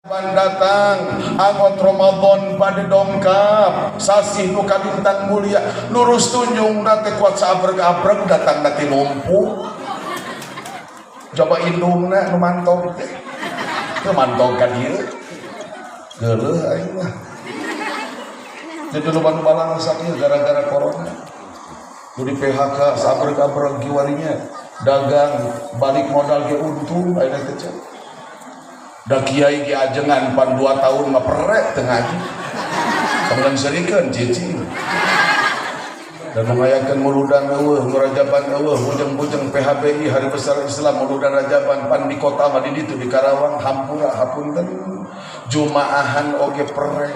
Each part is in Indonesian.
datang angot Ramadan pada dongkap sasih nu kalintang mulia lurus tunjung nate kuat sabreg-abreg datang nate numpuk coba indungna nu mantong teh nu mantong ka dieu geuleuh aing mah jadi loba nu balang sakieu gara-gara corona nu di PHK sabreg-abreg kiwarinya dagang balik modal ge untung ayeuna teh da kiai ge ajengan pan 2 tahun mah perek teu ngaji kemudian serikeun cicing dan mengayakeun muludan eueuh murajaban eueuh bujeng-bujeng PHBI hari besar Islam muludan rajaban pan di kota mah di ditu di Karawang hampura hapunten jumaahan oge perek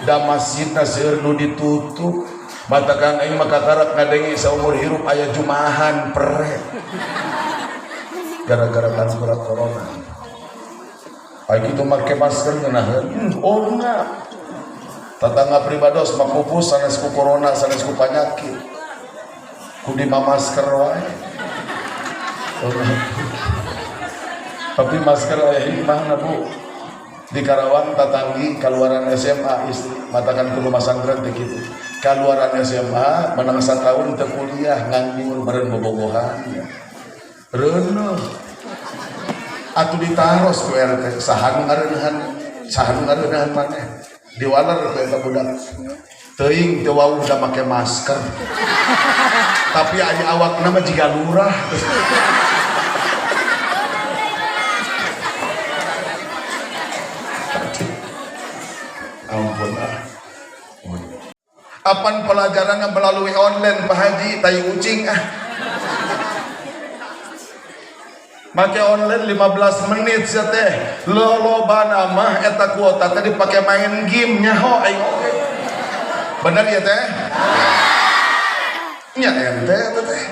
da masjidna seueur nu ditutup matakan aing mah kakarep ngadengi saumur hirup aya jumaahan perek gara-gara tansurat corona. Aing itu make masker ngeunaheun oh enggak tatangga pribados makupus sanes ku corona sanes ku panyakit kudu masker wae tapi masker aya hikmahna Bu di Karawang tatanggi kaluaran SMA istri matakan kudu masangkeun teh kitu kaluaran SMA menang satahun teu kuliah nganggur beureun bobogohan reuneuh atuh ditaros ku RT sahan ngareuneuhan maneh diwaler ku eta budak teuing teu wau da make masker tapi aya awakna mah jiga lurah ampun apan pelajaranna melalui online Pak Haji tai ucing make online 15 menit sia teh lolobana mah eta kuota teh dipake main game nyaho aing oge bener ya teh nya ente eta teh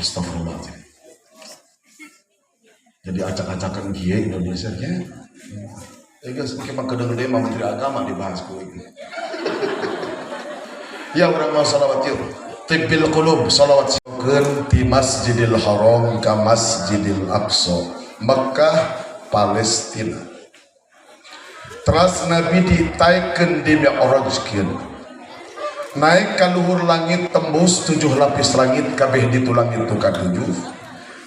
astagfirullahaladzim jadi acak-acakan kieu Indonesia nya geus make mah gede-gede mah menteri agama dibahas ku ya urang mah salawat yuk tibbil qulub salawat di Masjidil Haram ka Masjidil Aqsa Mekah Palestina teras Nabi ditaikeun di Mi'rajkeun naik ka luhur langit tembus 7 lapis langit kabeh ditu langit tu ka-7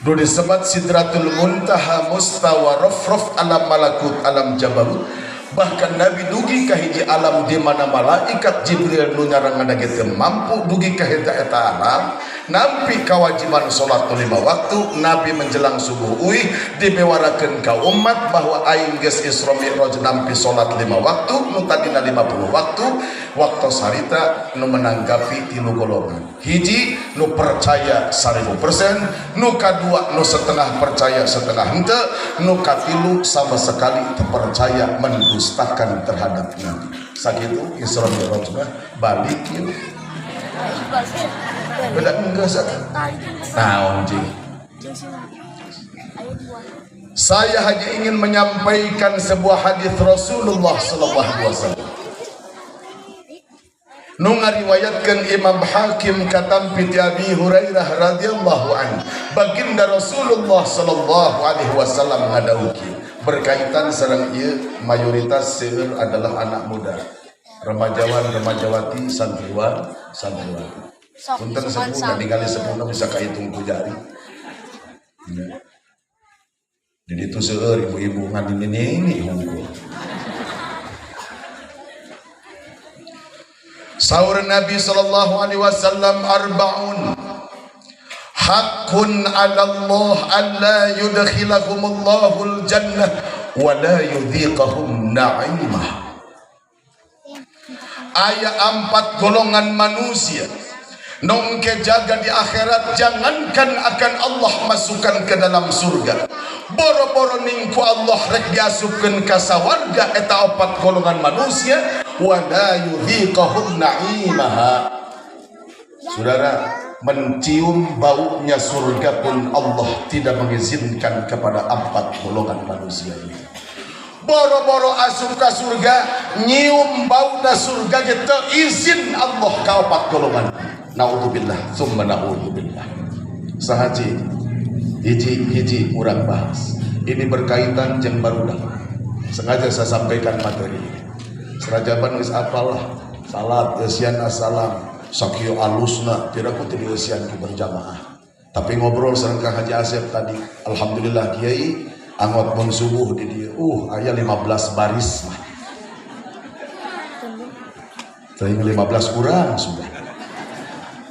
nu disebat Sidratul Muntaha mustawa rafraf alam malakut alam jabarut bahkan Nabi dugi ka hiji alam di mana malaikat Jibril nu nyarangan ge teu mampu dugi ka eta alam nampi kewajiban salat 5 waktu Nabi menjelang subuh uih dibewarakeun ka umat bahwa aing geus Isra Mi'raj nampi salat 5 waktu nu tadina 50 waktu sarita nu menanggapi 3 golongan hiji nu percaya 1000% nu kadua nu setengah percaya setengah henteu nu katilu sama sekali teu percaya mendustakan terhadap Nabi sakitu Isra Mi'raj balik ieu beda enggak satu naon cing saya hanya ingin menyampaikan sebuah hadis Rasulullah sallallahu alaihi wasallam nu ngariwayatkeun Imam Hakim katampi ti Abi Hurairah radhiyallahu anhu baginda Rasulullah sallallahu alaihi wasallam ngadawukeun berkaitan sareng ieu mayoritas seueur adalah anak muda remajawan remajawati santriwan punten sepuh dan ningali sepuhna bisa kahitung ku jari jadi itu seueur ibu-ibu ngadini hungkul saur Nabi sallallahu alaihi wasallam arbaun haqqun 'ala Allah alla yudkhilahumullahu al-jannah wa la yudhiqahum na'imah aya 4 golongan manusia nongke jaga di akhirat jangankan akan Allah masukkan ke dalam surga boro-boro ningku Allah rek diasupkeun ka sawarga eta 4 golongan manusia wala yudhiqahum na'imaha saudara mencium baunya surga pun Allah tidak mengizinkan kepada 4 golongan manusia ini boro-boro asup ka surga nyium bauna surga ge teu izin Allah ka 4 golongan naudzubillah summa naudzubillah sahaji hiji urang bahas Ini berkaitan jeung barudak. Sengaja saya sampaikan materi. Serajaban geus apalah salat eusian assalam sakieu alusna tidak ku teu eusian ku berjamaah. Tapi ngobrol sareng Kang Haji Asep tadi, alhamdulillah Kiai angot mun subuh di dieu. Aya 15 baris mah. Teuing 15 kurang sudah.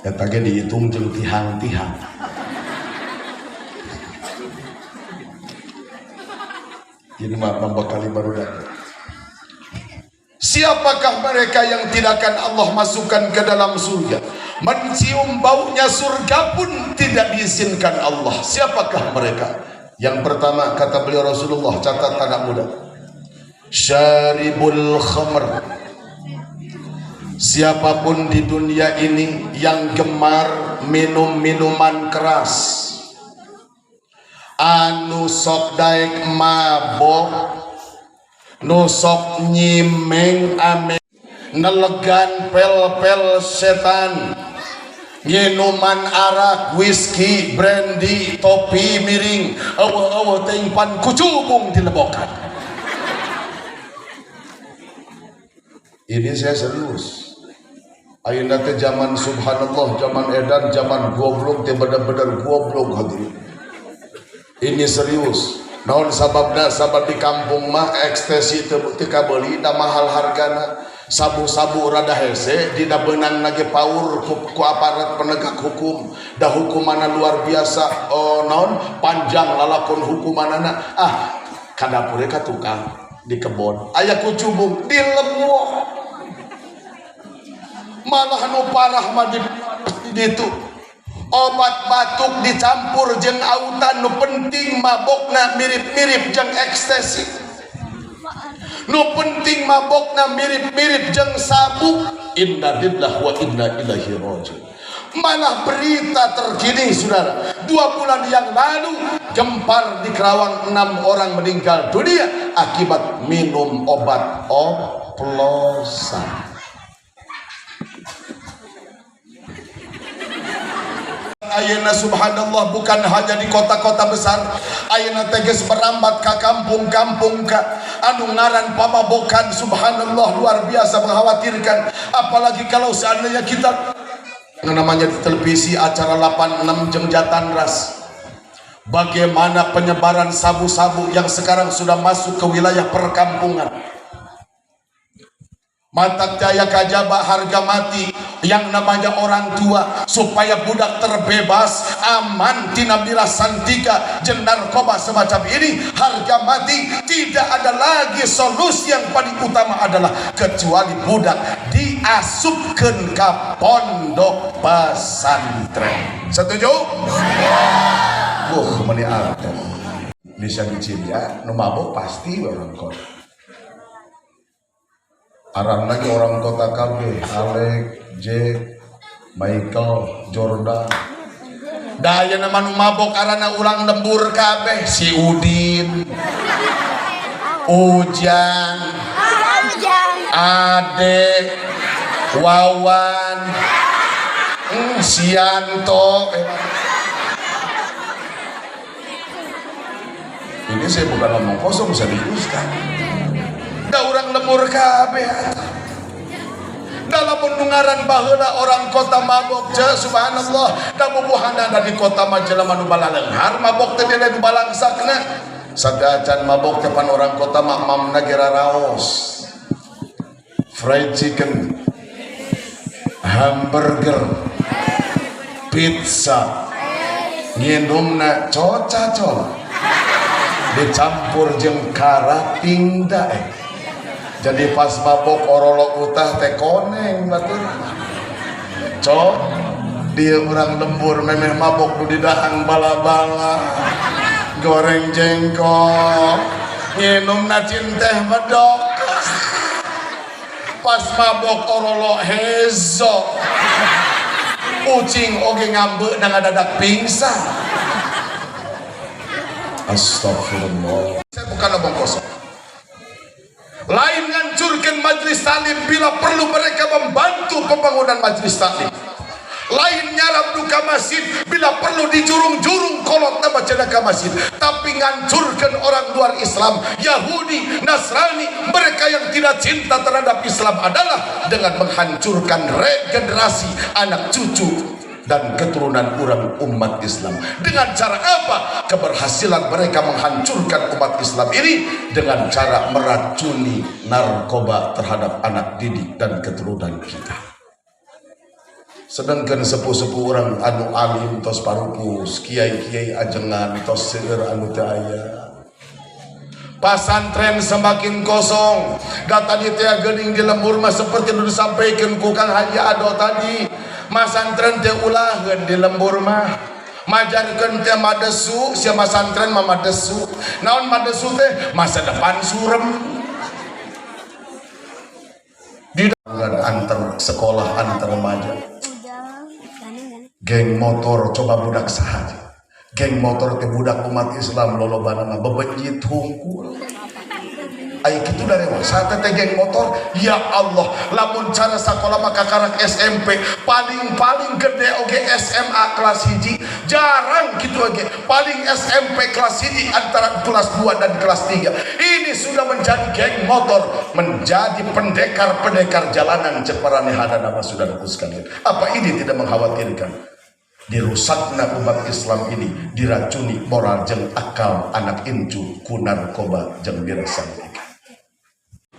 Eta ge dihitung jeung tihang-tihang. Ini mah membekali barudak. Siapakah mereka yang tidak akan Allah masukkan ke dalam surga? Mencium baunya surga pun tidak diizinkan Allah. Siapakah mereka? Yang pertama kata beliau Rasulullah, catat anak muda, syaribul khamr. Siapapun di dunia ini yang gemar minum minuman keras, anu sok daek mabok, nu sok nyimeng ame, nelegan pel-pel setan, minuman arak, whisky, brandy, topi miring, awa-awa teuing pan kucubung dilebokan. Ini saya serius. Ayeuna teh zaman subhanallah, zaman edan, zaman goblok teh bener-bener goblok hadirin. Ini serius. Naon sababna? Sabab di kampung mah ekstasi teu kabeuli da mahal hargana. Sabu-sabu rada hese dina beunang nage paur ku aparat penegak hukum. Da hukumanna luar biasa. Naon panjang lalakon hukumanana. Ka dapur ka tukang di kebon. Aya kucubung dilemo. Malah nu parah mah di ditu. Obat batuk dicampur jeung autan, nu penting mabokna mirip-mirip jeung ekstasi. Nu penting mabokna mirip-mirip jeung sabu. Inna lillahi wa inna ilaihi raji'un. Malah berita terkini saudara, 2 bulan yang lalu gempar di Kerawang 6 orang meninggal dunia akibat minum obat oplosan. Ayeuna subhanallah bukan hanya di kota-kota besar, ayeuna teges merambat ke kampung-kampung anu ngaran pamabokan. Subhanallah, luar biasa mengkhawatirkan. Apalagi kalau seandainya kita namanya di televisi acara 86 Jengjatan Ras, bagaimana penyebaran sabu-sabu yang sekarang sudah masuk ke wilayah perkampungan. Matak jaya kajaba harga mati yang namanya orang tua supaya budak terbebas aman tina bila santika jeung narkoba semacam ini. Harga mati, tidak ada lagi solusi yang paling utama adalah kecuali budak diasupkeun ka pondok pesantren. Setuju? Meni artos bisa dicibya nu mabok pasti orang kota. Arang lagi orang kota KB, Alek, Jack, Michael, Jordan. Daya nama nu mabok arana ulang lembur KB, si Udin, Ujang, Ade, Wawan, Sianto. Ini saya bukan ngomong kosong, bisa diteruskan. Da orang lembur kabeh. Dalam pendengaran baheula orang kota mabok subhanallah, da bubuhanna di kota mah jelema nu balaleunghar mabok teh dile balangsakna. Sadacan mabok teh pan orang kota mah mamna ge raos. Fried chicken, hamburger, pizza, nginumna coca-cola dicampur jeung karating dae. Jadi pas mabok orolok utah teh koneng batur. Cok dia urang lembur memeh mabok nu di dahang bala-bala, goreng jengkol, nginumna cinteh medok. Pas mabok orolok hezo, ucing oge ngambeuk na ngadadak pingsan. Astagfirullah. Saya bukan omong kosong. Lain ngancurkan majelis taklim bila perlu mereka membantu pembangunan majelis taklim. lain nyarap duka masjid bila perlu di jurung-jurung kolot nama cenaka masjid, tapi ngancurkan orang luar Islam, Yahudi, Nasrani, mereka yang tidak cinta terhadap Islam adalah dengan menghancurkan regenerasi anak cucu dan keturunan orang umat Islam. Dengan cara apa? Keberhasilan mereka menghancurkan umat Islam ini dengan cara meracuni narkoba terhadap anak didik dan keturunan kita. Sedangkan sepuh-sepuh orang anu alim tos parupus, kiai-kiai ajengan tos seueur anu teu aya. Pasantren semakin kosong. Gata di teh geuning di lembur mah seperti nu disampaikan ku Kang Haji Ado tadi. Masantren teh ulaheun di lembur mah majarkeun teh madesu, sia masantren mah madesu. Naon madesu teh? Masa depan surem. Di antar sekolah antar remaja. Geng motor coba budak sahaja. Geng motor teh budak umat Islam lolobana mah bebenjit hungkul. Ayo gitu dari saat teh geng motor, ya Allah, lamun cara sekolah maka karak SMP paling gede oge SMA kelas hiji, jarang gitu oge, paling SMP kelas hiji antara kelas 2 dan kelas 3. Ini sudah menjadi geng motor, menjadi pendekar jalanan ceparane hadana saudaraku sekalian. Apa ini tidak mengkhawatirkan? Dirusakna umat Islam ini, diracuni moral jeung akal anak incu ku narkoba jeung birasan.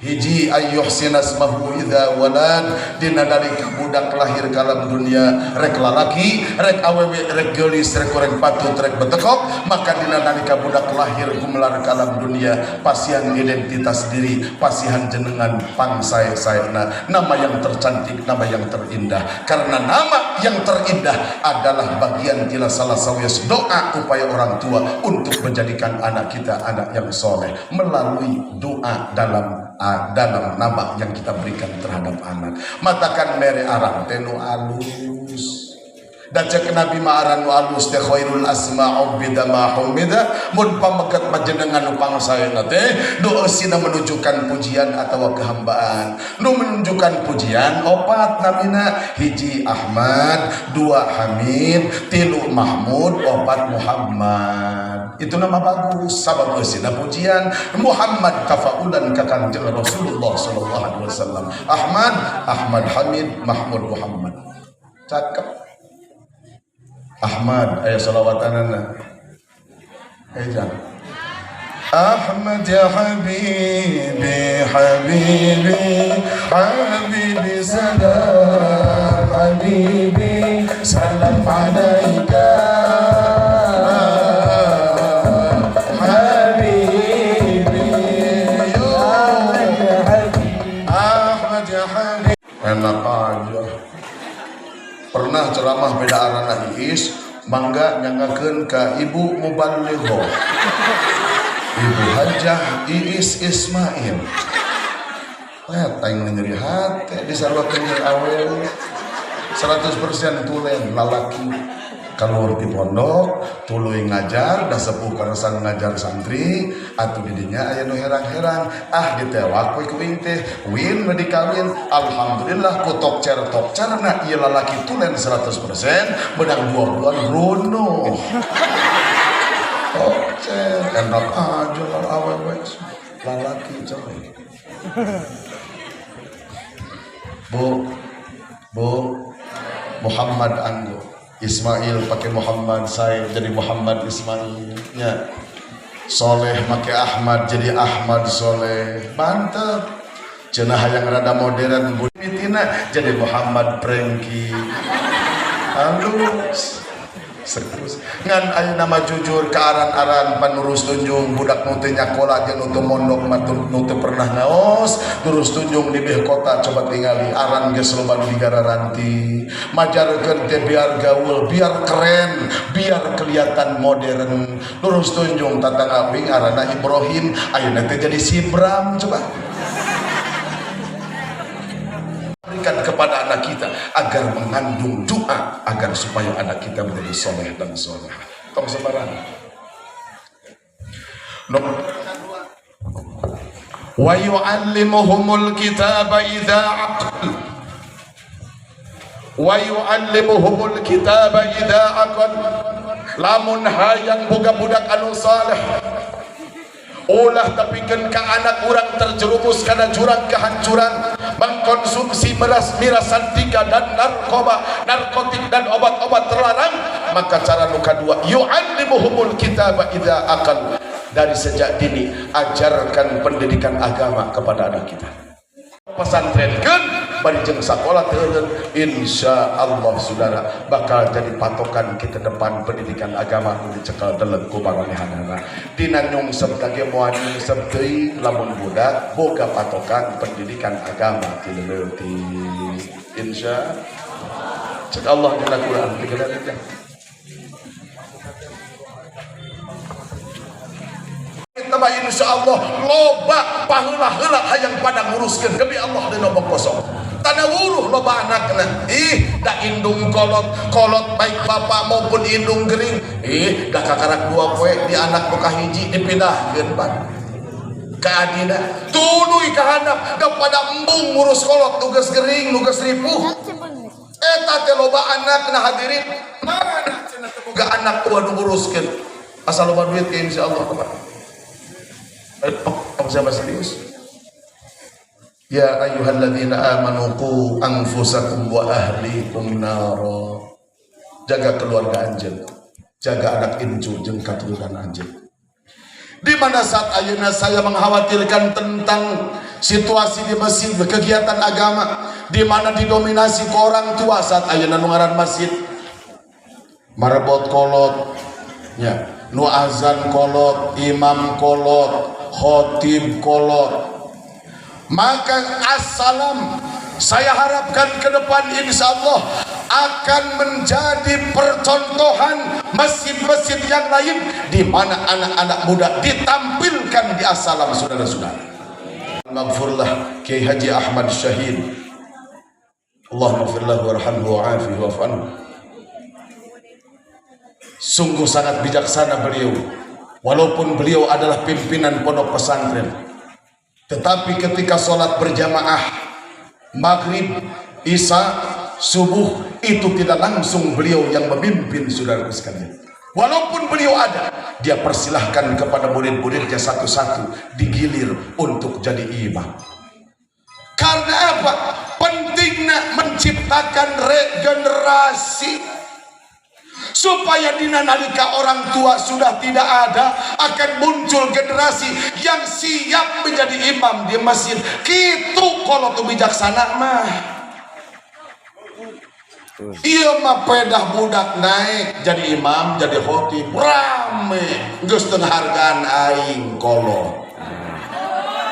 Hiji ayyuhsina asmahu idza walad, dina nalika budak lahir ke alam dunia rek lalaki, rek awewe, rek geulis, rek urang patut, rek betekok, maka dina nalika budak lahir gumelar ke alam dunia pasihan identitas diri, pasihan jenengan pangsae-saena, nama yang tercantik, nama yang terindah. Karena nama yang terindah adalah bagian tila salah sawias doa upaya orang tua untuk menjadikan anak kita anak yang soleh melalui doa dalam nama yang kita berikan terhadap anak. Matakan mere arang tenu alus. Dan cek Nabi ma'aran wa alus teh khairul asma'u bidama humida, mun pamegat panjenengan upang sayeuna teh doeusina menunjukkan pujian atau kehambaan. Nu menunjukkan pujian opat namina, hiji Ahmad, dua Hamid, tilu Mahmud, opat Muhammad. Itu nama bagus, sabab eusina pujian Muhammad tafaulan ka Kanjeng Rasulullah sallallahu alaihi wasallam. Ahmad Hamid, Mahmud Muhammad. Cakep. Ahmad aya salawatanana. Ejan. Ahmad ya habibi habibi habibi salam habibi salam alaika habibi Ahmad ya habibi. Enak aja. Pernah ceramah beda arana Iis, mangga nyangakeun ka Ibu Muballighoh, Ibu Hajah Iis Ismail. Aing nyeri hate disarwakeun jeung awewe 100% tulen lalaki kaluhur ti pondok tuluy ngajar da sepuh karasa ngajar santri atuh didinya aya nu herang-herang ditewak we kuing teh win we dikawin alhamdulillah ku tokcer-tokcerna ieu lalaki tulen 100% beunang 2 bulan runuh tokcer enak aja awewe lalaki coy. Bu Muhammad Anggo Ismail pakai Muhammad, saya jadi Muhammad Ismailnya. Soleh pakai Ahmad jadi Ahmad Soleh. Mantap. Cenah yang rada modern buditina jadi Muhammad Prengki. Halus. Sekus. Ngan aya nama jujur ke aran-aran panurus tunjung budak nu teu nyakola jeung nu teu mondok nu teu pernah ngaos terus tunjung di beh kota coba tingali aran geus loba nu digararanti majarkeun teh biar gaul biar keren biar kelihatan modern terus tunjung tatang awing arana Ibrahim ayeuna teh jadi Sibram coba berikan kepada anak kita agar mengandung doa agar supaya anak kita menjadi soleh dan soleh. Tong sebarang. Wa yu'allimuhumul kitaba idza aqal wa yu'allimuhumul kitaba idza aqal lamun hayang boga budak anu saleh ulah tapikeun ka anak urang terjerumus kana jurang kehancuran mengkonsumsi miras santika dan narkotik dan obat-obat terlarang, maka cara nu kadua yu'allimuhumul kitaba idza aqal, dari sejak dini ajarkan pendidikan agama kepada anak kita. Pesantrenkeun bari jeung sakola teuleun, insyaallah saudara bakal jadi patokan kita depan pendidikan agama nu dicekel deuleu ku maranehanana. Dina nyungsep kage moal nyungsep teuing lamun budak boga patokan pendidikan agama ti leuti. Insyaallah. Cek Allah dina Quran tiga-tiga. Nama insyaallah loba paheula-heula hayang pada nguruskeun demi Allah dina omong kosong. Tanda wuruh loba anakna da indung kolot baik bapak maupun indung gering da kakarak dua poe di anak nu kahiji dipindahkeun pan ka adina tuluy ka handap da pada embung ngurus kolot nugas gering nugas ripuh eta teh loba anakna hadirin mana cenah teu boga anak tua nu nguruskeun asal loba duit ke insyaallah sama serius. Ya ayyuhalladzina amanu qu anfusakum wa ahlikum nara. Jaga keluarga anjeun, jaga anak incu jeung katurunan anjeun. Di mana saat ayeuna saya mengkhawatirkan tentang situasi di masjid, kegiatan agama di mana didominasi ke orang tua saat ayeuna nu ngaran masjid marbot kolot nya, nu azan kolot, imam kolot, khotib kolot. Maka assalam saya harapkan ke depan insyaallah akan menjadi percontohan masjid-masjid yang lain di mana anak-anak muda ditampilkan di assalam saudara-saudara. Maghfurlah Kiai Haji Ahmad Syahid, Allahumma firlahu warhamhu wa'afihi wa'fu anhu. Sungguh sangat bijaksana beliau. Walaupun beliau adalah pimpinan pondok pesantren, tetapi ketika sholat berjamaah maghrib, isya, subuh itu tidak langsung beliau yang memimpin saudara sekalian. Walaupun beliau ada, dia persilahkan kepada murid-muridnya satu-satu digilir untuk jadi imam. Karena apa? Pentingnya menciptakan regenerasi supaya dina nalika orang tua sudah tidak ada akan muncul generasi yang siap menjadi imam di masjid. Kitu kalau tuh bijaksana mah iya mah pedah budak naik jadi imam jadi khotib rame geus teu hargaan aing kolot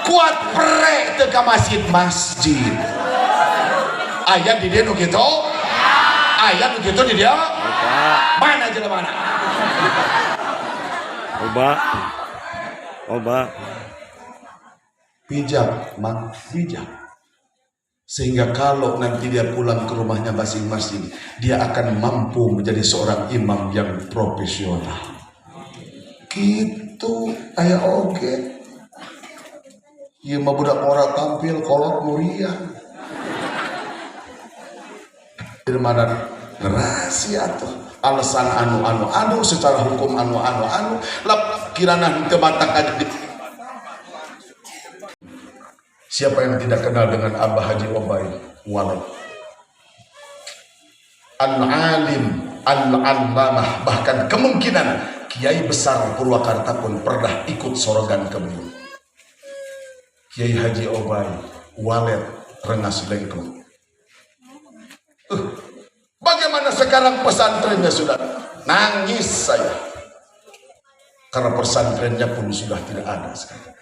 kuat prek teu ka masjid aya di dieu nu kitu aya nu kitu di dia mana aja mana oba bijak mang bijak sehingga kalau nanti dia pulang ke rumahnya masing-masing dia akan mampu menjadi seorang imam yang profesional gitu aya oge ieu mah budak ora tampil kolot muria di mana rahasia tuh alasan anu secara hukum anu lap kirana henteu batak aja di. Siapa yang tidak kenal dengan Abah Haji Obai Walid al-alim al-allamah, bahkan kemungkinan kiai besar Purwakarta pun pernah ikut sorogan ke beliau. Kiai Haji Obai Walid Rengas Lengkong. Bagaimana sekarang pesantrennya sudah nangis saya karena pesantrennya pun sudah tidak ada sekarang.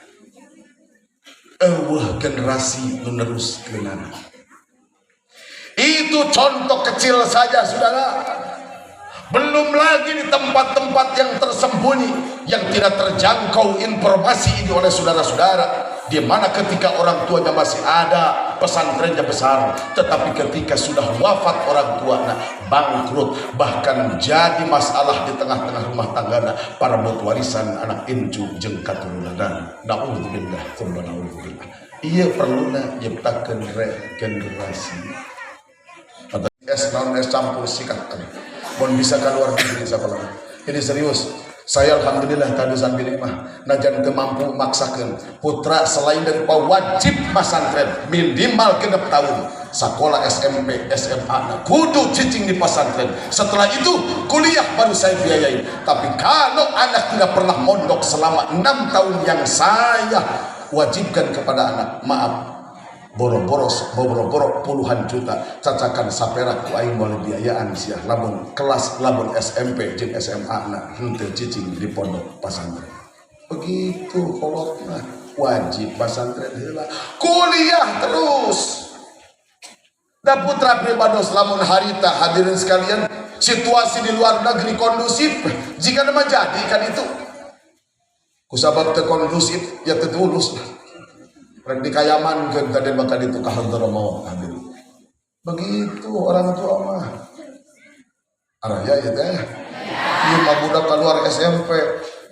Generasi menerus kenana. Itu contoh kecil saja saudara. Belum lagi di tempat-tempat yang tersembunyi yang tidak terjangkau informasi ini oleh saudara-saudara, di mana ketika orang tuanya masih ada pesantrennya besar, tetapi ketika sudah wafat orang tuanya bangkrut, bahkan jadi masalah di tengah-tengah rumah tanggana para warisan anak incu jeung katurunan. Naudzubillah tsumma naudzubillah. Ieu perluna nyiptakeun regenerasi. es campur sikat. Mohon bisa keluar negeri sekolah. Ini serius. Saya alhamdulillah tadusan bilik mah najan teu mampu maksakeun putra selain dari wajib pasantren minimal 6 tahun sekolah SMP SMA kudu cicing di pesantren. Setelah itu kuliah baru saya biayai. Tapi kalau anak tidak pernah mondok selama 6 tahun yang saya wajibkan kepada anak, maaf, boro-boro puluhan juta cacakan saperak ku aing moal biayaan sia lamun kelas lamun SMP jeung SMA na henteu cicing di pondok pesantren. Begitu kolotna wajib pesantren heula kuliah terus. Da putra pribados lamun harita hadirin sekalian situasi di luar negeri kondusif jika nama jadi kan itu kusabab teu kondusif ya teu tulus rek dikayaman ke tadi bakal itu kahadara maut hadir. Begitu orang tua mah. Araya ya teh. Ieu mah budak keluar SMP,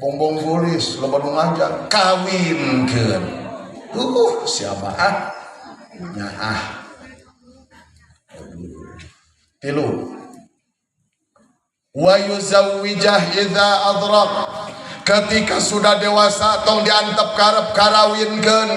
bongbong gulis, loba nu ngajak kawinkeun. Siapa ah? Nyaah. Tilu. Wa yuzawwijah idza adrak. Ketika sudah dewasa tong diantep karep karawinkeun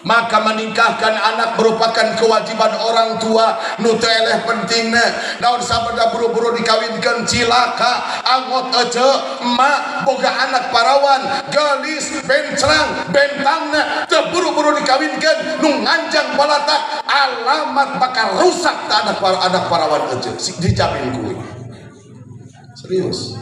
maka menikahkan anak merupakan kewajiban orang tua nu teu eleh pentingna. Naon sabada buru-buru dikawinkeun cilaka angot ece emak boga anak parawan gelis bencrang bentangna teu buru-buru dikawinkeun nu nganjang balatak alamat bakal rusak ta anak parawan ece dijamin kuy. Serius.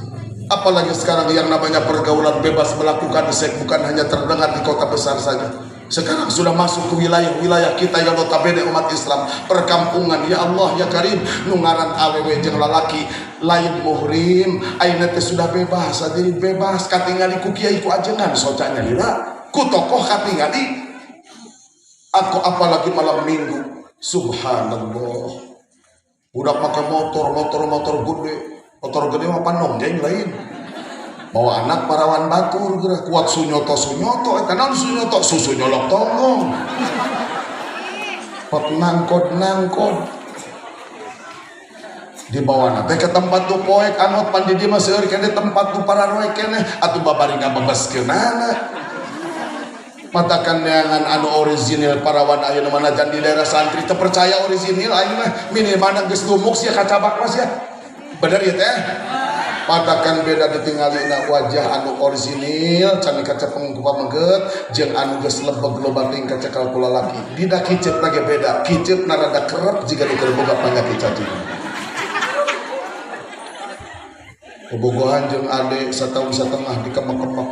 Apalagi sekarang yang namanya pergaulan bebas melakukan seks bukan hanya terdengar di kota besar saja. Sekarang sudah masuk ke wilayah-wilayah kita yang notabene umat Islam, perkampungan. Ya Allah ya Karim, nungaran awewe jeung lalaki lain muhrim, ayeuna teh sudah bebas, jadi bebas katingali ku kiai ku ajengan socanya lila, ku tokoh katingali. Aku apalagi malam minggu, subhanallah. Budak make motor gede. Motor gede mah panonggeng lain. Bawa anak parawan batur geura kuat sunyoto eta naon sunyoto susu nyolok tonggong. Pot nangkod dibawana teh ke tempat tu poek anot pan di dieu mah seueur kene tempat tu pararoe kene atuh babaringan babeskeunana. Matakan neangan anu orisinil parawan ayeuna manajan di daerah santri teu percaya orisinil ayeuna mah minimal geus lumuk sia kacabak mas ya. Bener ya teh? Patakan beda ditinggalina wajah anu orisinil can kaca pengkupa mengget jeung anu geus lebeg loba ting kaca ku lalaki. Dina kicep lagi beda. Kicep rada kerep jika keur boga panyakit cacing. Bobogohan jeung ade satahun satengah dikemek-kemek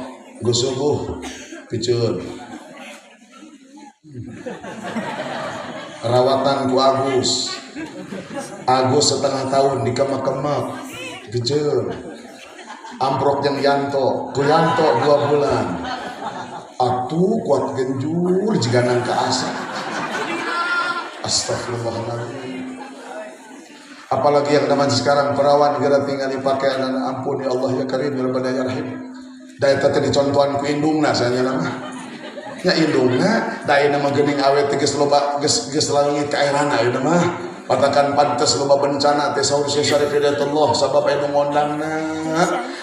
geus subuh piceun. Rawatan ku Agus setengah tahun dikemak-kemak gejel amprok yang Yanto ku Yanto 2 bulan atuh kuat genjur jiganan ke asa. Astagfirullahaladzim. Apalagi yang zaman sekarang perawan gara tinggal dipakai anak ampun ya Allah ya Karim ya Rabbana ya Rahim. Daya tete dicontohan ku indungna sanya nama nya indungna daya nama geuning awet geus loba geus langit ka airana ieu mah. Patakan pantes loba bencana teh saur Syekh Syarif Hidayatullah sabab anu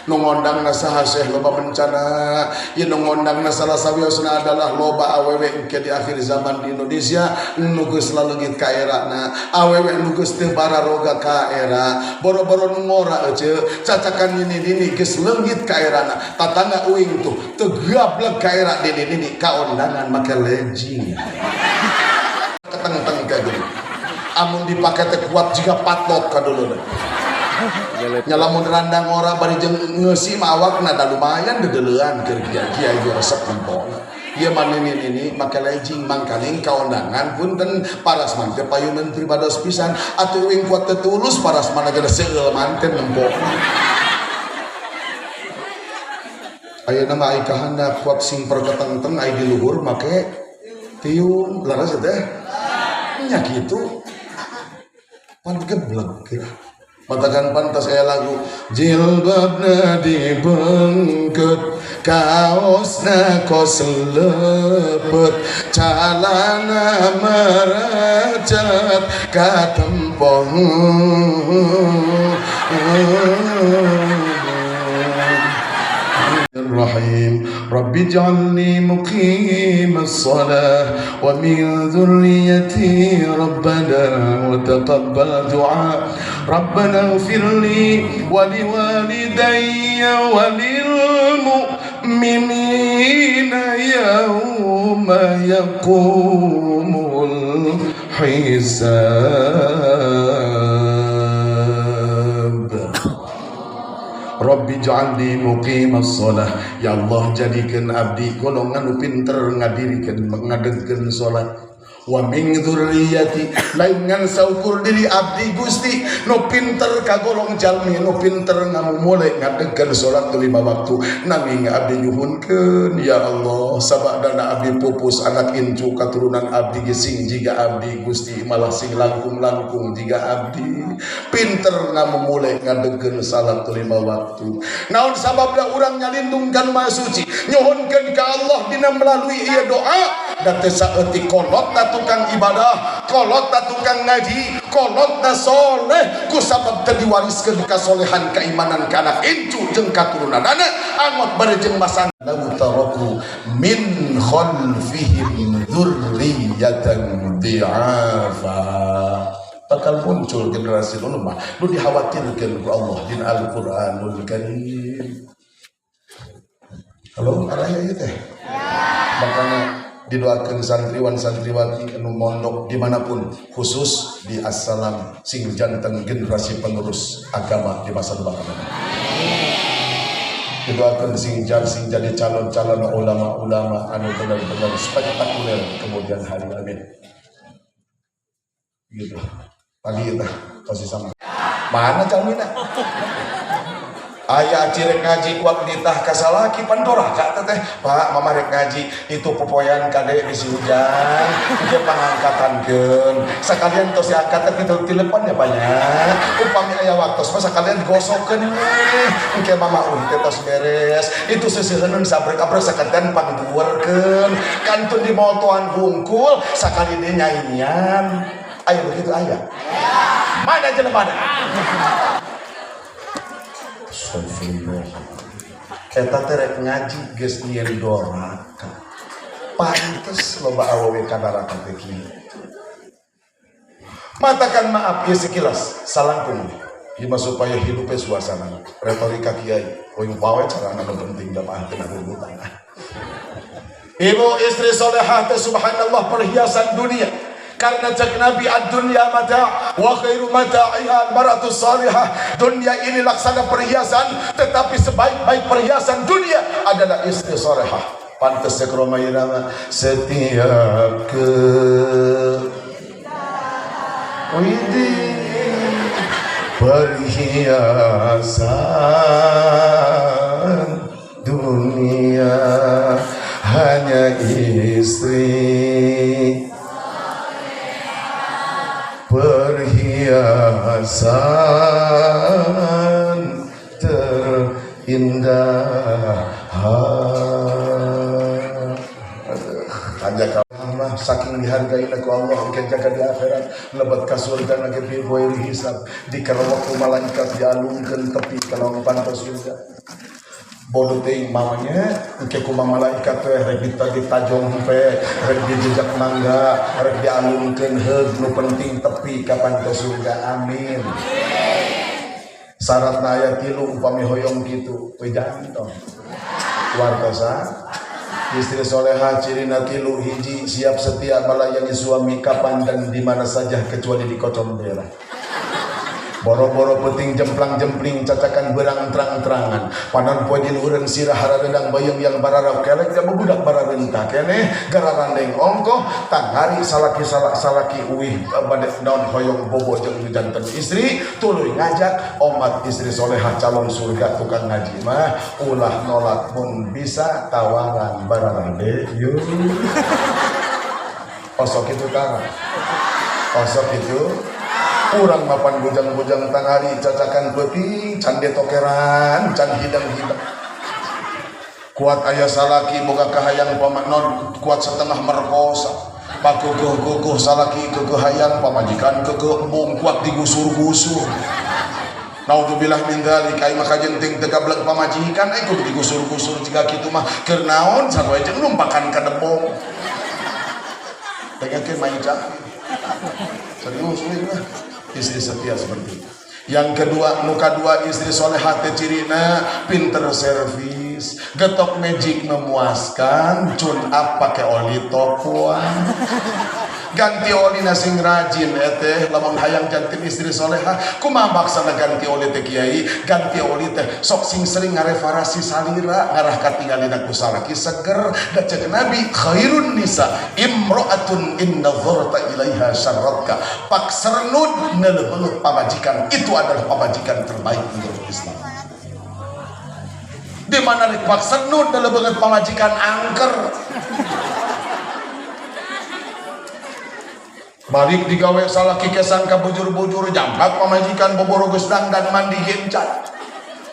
ngondangna saha Syekh loba bencana ieu nu ngondangna salah sawiosna adalah loba awewe engke di akhir zaman di Indonesia nu geus laleungit ka erana awewe nu geus teu bararoga ka era boro-boro nu ngora ece cacakan ini geus leungit ka erana tatangga uing tuh teu gablek ka era dini ka ondangan make lejing keteng-teng ka geuning amun dipake teh kuat jika patlok ka duluna. Nya lamun randang ora bari jeung ngeusi mah awakna da lumayan dedeleuan keur kiai resep empona. Ieu mah ini make lejing mangkaning kaundangan punten parasman teh payuneun pribados pisan atuh wing kuat teh tulus parasman geus seueul manten empona. Ayeuna mah ai kahandap kuat sing perketeng-teng ai di luhur make tiung laras teh. Nya kitu. Pan geblek kira. Matakan pantas aya lagu jilbabna dibengket kaosna kos lepet calana merajat katempong Rahim Rabbi ij'alni muqimas salah wa min dhurriyyati Rabbana wa taqabbal du'a Rabbana ighfirli wa liwalidayya wa lil mu'minina yawma yaqumul hisab Rabbi ja'alni muqimas shalah. Ya Allah, jadikan abdi golongan nu pinter ngadirikeun ngadegkeun salat. Wa min dzurriyyati, lain ngan saukur diri abdi Gusti nu pinter kagolong jalmi nu pinter ngamumule ngadegkeun salat 5 waktu. Nanging abdi nyuhunkeun ya Allah, sabadana abdi pupus anak incu katurunan abdi sing jiga abdi Gusti malah sing langkung-langkung jiga abdi pinter ngamumule ngadegkeun salat 5 waktu. Naon sababna urang nyalindungkan Maha Suci nyuhunkeun ka Allah dina melalui ieu doa da teu saeutik kolot tukang ibadah, kolot tukang ngaji, kolot soleh, kusabab teu diwariskeun kasolehan keimanan ka anak incu jeung katurunanana angot barejeng masan lahu taraku min khalfihim dzurriyyatan dhi'afa. Bakal muncul generasi nu mah nu dikhawatirkeun ku Allah dina Al-Qur'anul Karim. Halo, arahnya ieu teh. Makanya didoakan santriwan santriwati anu mondok dimanapun, khusus di Assalam sing janten generasi penerus agama di masa depan. Didoakan sing jadi calon-calon ulama-ulama anu benar-benar spektakuler kemudian hari. Amin. Gitu. Pagi kita kasih sama. Mana jamina? Ayah cirek ngaji kuat ditah kasalaki pandora kata teh Pak mama rek ngaji itu popoyan kade bisi hujan dia pangangkatankeun sakalian tos diangkat teh kitu teleponnya banyak upami aya waktu masa kalian digosokkeun engke mama teh tos beres itu seseueun sabrek-abrek sakalian pangduwerkeun kantun di motoan hungkul sakali dia nyanyian aya begitu aya mana jelema kita terek ngaji geus nyeri doraka pantes loba awewe kadaraka teh kieu matakan maaf ieu sekilas salangkung ieu supaya hidupnya suasana retorika kiai poin pawe carana nu penting dapatkeun rubutan ibu istri solehah teh subhanallah perhiasan dunia. Karena cak Nabi ad-dunya mata' wa khairu mata'iha al-mar'atu salihah. Dunia ini laksana perhiasan, tetapi sebaik-baik perhiasan dunia adalah istri salihah. Pantes cek Romairama setiap perhiasan dunia hanya istri perhiasan terindah. Hanya kamu saking dihargai ku Allah engke jaga di akhirat lebat ka surga na ge boy hisab dikerowok ku malaikat dialungkeun tepi ka lompan surga. Bodoh ting mamanya engke ku malaikat teh rek ditajong hempe rek dijejak mangga rek dialungkeun heug nu penting tepi ka pantai surga. Amin. Syaratna aya 3 upami hoyong kitu we janton wartosa istri solehah cirina 3 hiji siap setia melayani suami kapan dan di mana saja kecuali di kocom daerah. Boro-boro penting jemplang-jempling cacakan berang terang-terangan panon poe di luhureun sirah haradedang bayem yang bararau kelek da budak bararenta keneh gararandeng ongkoh tanghari salaki uih bade naon hoyong bobo jeung janten istri tuluy ngajak omat istri solehah calon surga tukang ngaji mah ulah nolak mun bisa tawaran bararande yeuh osok itu kan osok itu urang mapan bujang-bujang tanghari cacakan peuting can detokeran can hidang-hidang kuat ayah salaki boga kahayang pamaknon kuat setengah merkosa pakukuh salaki kekehayang pamajikan kekembung kuat digusur-gusur. Naudzubillah min dzalik ai maka jenting teu gablek pamajikan ai kudu digusur-gusur jika kitu mah keur naon sarua jeung numpakan ka debong. Pengen main cah. Serius we mah istri setia seperti itu. Yang kedua, nuka dua istri solehah teh cirina pinter servis, getok magic memuaskan, tune up pakai oli topuan. Ganti oli nasing rajin teh lamun hayang jantin istri solehah kumaha maksana ganti oli teh kiai ganti oli teh sok sing sering ngarefarasi salira ngarah katingalina ku salaki seger da ceuk nabi khairun nisa imraatun in nazarta ilaiha syarratka pak sernud neuleuh pamajikan itu adalah pamajikan terbaik menurut Islam. Di mana rek pak sernud neuleuh pamajikan angker balik digawe salaki kesan ka bujur-bujur jampak pamajikan boboro geus dangdan mandi gencat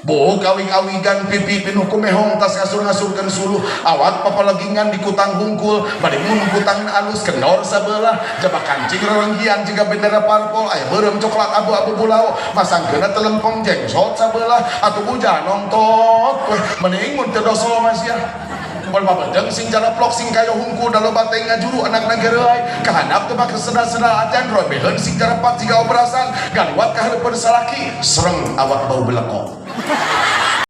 boh kawing-kawigan pipi pinuh kumehong tas ngasur-ngasurkeun suluh awat papalagingan dikutang hungkul bade mun kutang alus kendor sabelah jaba kancing rerenggian jiga bendera parpol aya beureum coklat abu-abu bulau masangkeunna telempong jengsot sabelah atuh bujang nongtot mending mun teu dosol masih pol babedeng sing jalaplok sing kayo hungkul da loba teh ngajuru anak nageureuy kahandap teu make sedal-sedal acan robeheun sing jarapat jiga oberasan galiwat ka hareupeun salaki sereng awak bau belekong.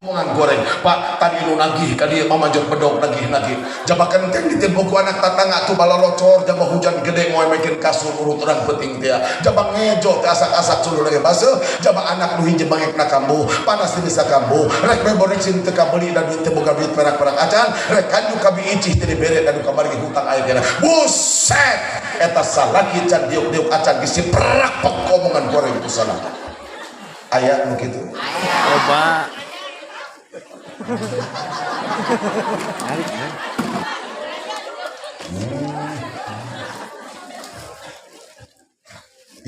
Omongan goreng pak tadi nu nagih ka dieu mamajok bedog nagih jabakan teh ditempo ku anak tatangga tuh balolocor jaba hujan gede moe makin kasur urut urang peuting teh jaba ngejo teh asak-asak suluh lagi baseuh jaba anak nu hiji bangekna kambuh panas teh bisa kambuh rek beborek sing teu kabeli dan teu boga duit perak-perak acan rek kanju ka biicih teh dibere dan kamari hutang aya kana buset eta salaki can diuk-diuk acan disiprak pek omongan goreng itu salah aya nu kitu coba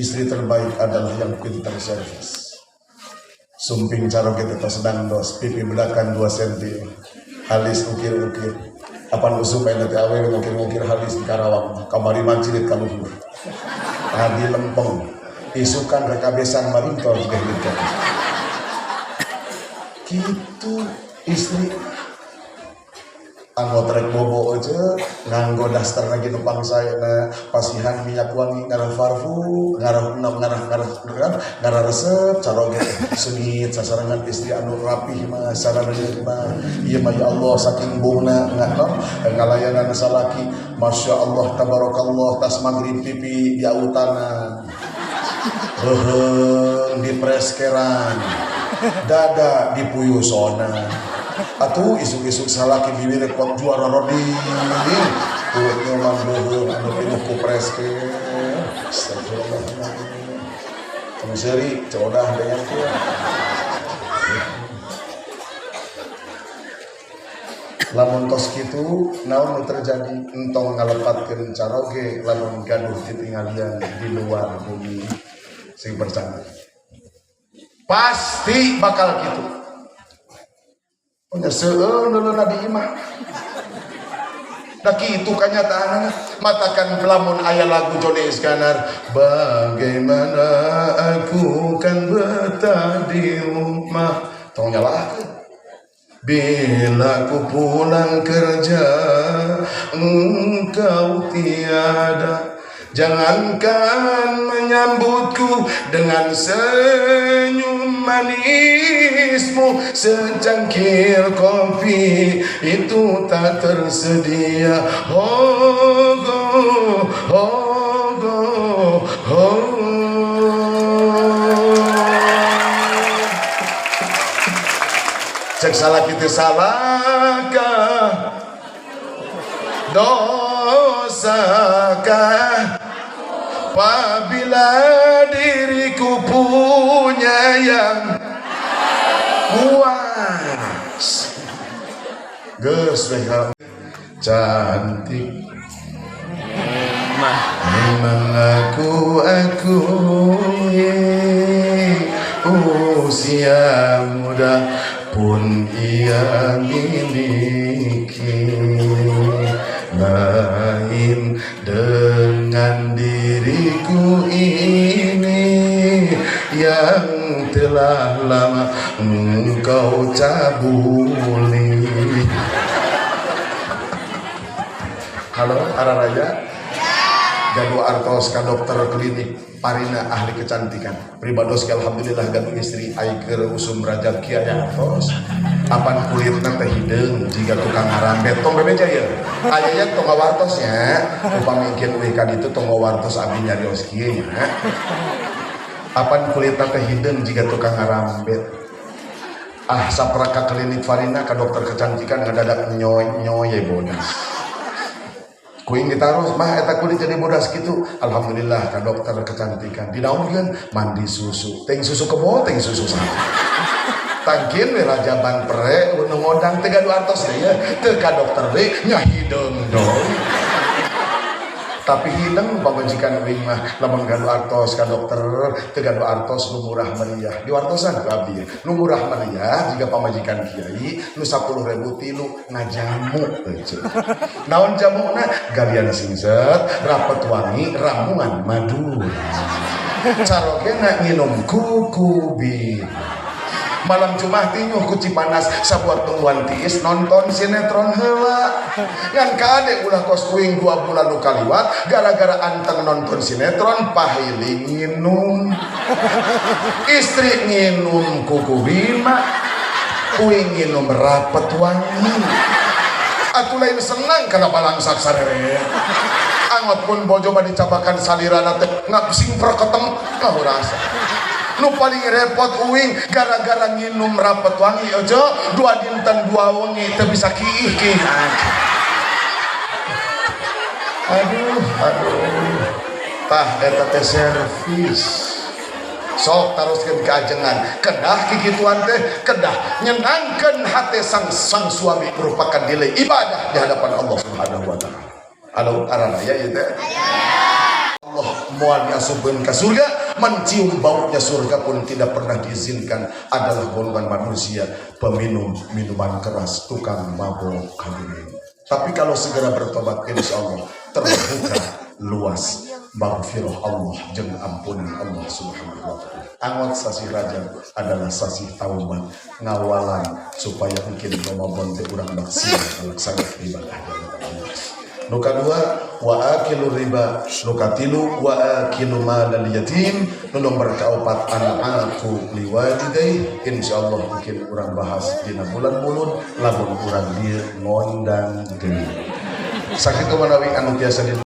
istri terbaik adalah yang pintar servis. Sumping caro kita sedang dos pipi bedakan 2 cm halis ukir-ukir apan usum main nanti awe ngukir-ngukir halis di Karawang kamari mancilit kaluhur hadi lempeng isukan rekabesan marintol juga gitu gitu istri anggo trek bobo aja nganggo daster lagi numpang saya na pasihan minyak wangi ngarah parfum ngarah resep cara gitu sengit sasarangan istri anu rapih mah sarana mah ieu mah ya Allah saking bungna ngatno ngalayanan salaki masya Allah tabarakallah tas maghrib pipi diautana di preskeran dada dipuyusona atuh isuk-isuk salaki bibir kuat juara rodi kuat nyoman beuheung anu pinuh ku preske astagfirullahaladzim kamu seri codah dengan ku lamun tos kitu naon nu terjadi entong ngalepatkeun caroge lamun gaduh ditinggalian di luar bumi sing percaya pasti bakal gitu. Punya seueur Nabi imah. Daki itu kenyataan matakan lamun aya lagu Joni Iskandar bagaimana aku kan betah di rumah tong nyalakeun bila ku pulang kerja engkau tiada. Jangankan menyambutku dengan senyum manismu, secangkir kopi itu tak tersedia. Oh, oh, oh, oh, oh. Cek salah kita salahkah? Dosakah? Apabila diriku punya yang puas geus cantik memang aku akui usia muda pun ia miliki, lain dengan diriku ini yang telah lama engkau cabuli. Halo, Araraja. Gadu artos ka dokter klinik Parina ahli kecantikan. Pribadoski alhamdulillah gadu istri aiker usum rajab kia ya artos. Apan kulit teh hideung jika tukang harambet tong bebeja ya. Aya tong ngawartos nya. Upami engkeun we ka ditu tong ngawartos abdi nyarios kieu nya. Apan kulit teh hideung jika tukang harambet. Ah sapraka klinik Parina ka dokter kecantikan ngadadak nyoy bodas. Kuing ditaruh mah eta kulit jadi bodas gitu. Alhamdulillah ka dokter kecantikan dinaungkeun mandi susu teng susu kebo teng susu sana tangkin we rajaban pere nu ngodang teh gaduh artos deui teu ka dokter deui nya hideung dong. Tapi hideung pamajikan uing mah lamun gaduh artos ka dokter teu gaduh artos nu murah meriah diwartosan ku abdi nu murah meriah jika pamajikan kiai nu 10.000 tilu ngajamu teh. Naon jamuna galian singset rapet wangi ramuan madu carogena nginum kukubi malam Jumat tinyuh ku Cipanas sabuat tungguan tiis nonton sinetron heula ngan kade ulah kos kuing 2 bulan nu kaliwat gara-gara anteng nonton sinetron pahili nginum istri nginum kukubi mah kuing nginum rapet wangi. Atuh lain senang karena balang saksarere angot pun bojo mah dicabakan salirana teh ngapsing perketeng kau rasa nu paling repot uing gara-gara nginum rapet wangi ojo 2 dinten 2 wengi teu bisa kiih aduh tah eta teh servis sok taroskeun ka ajengan kedah kikituan teh kedah nyenangkeun hate sang suami merupakan nilai ibadah di hadapan Allah Subhanahu wa taala. Halo arana ya ieu teh Allah moal diasupkeun ka surga mencium baunya surga pun tidak pernah diizinkan adalah golongan manusia peminum minuman keras tukang mabok hadirin. Tapi kalau segera bertobat insya Allah terbuka luas maghfirah Allah jeung ampunan Allah Subhanahu wa taala. Angot sasi Rajab adalah sasi taubat ngawalan supaya mungkin Ramadan teh urang maksiat laksana ibadah Allah. Nu kadua wa akilu riba, nu katilu wa akilu malal yatim, nu nomor kaopat anakku liwalidai. Insyaallah mungkin urang bahas dina bulan mulun lamun urang dieu ngondang deui. Sakitu manawi anu tiasa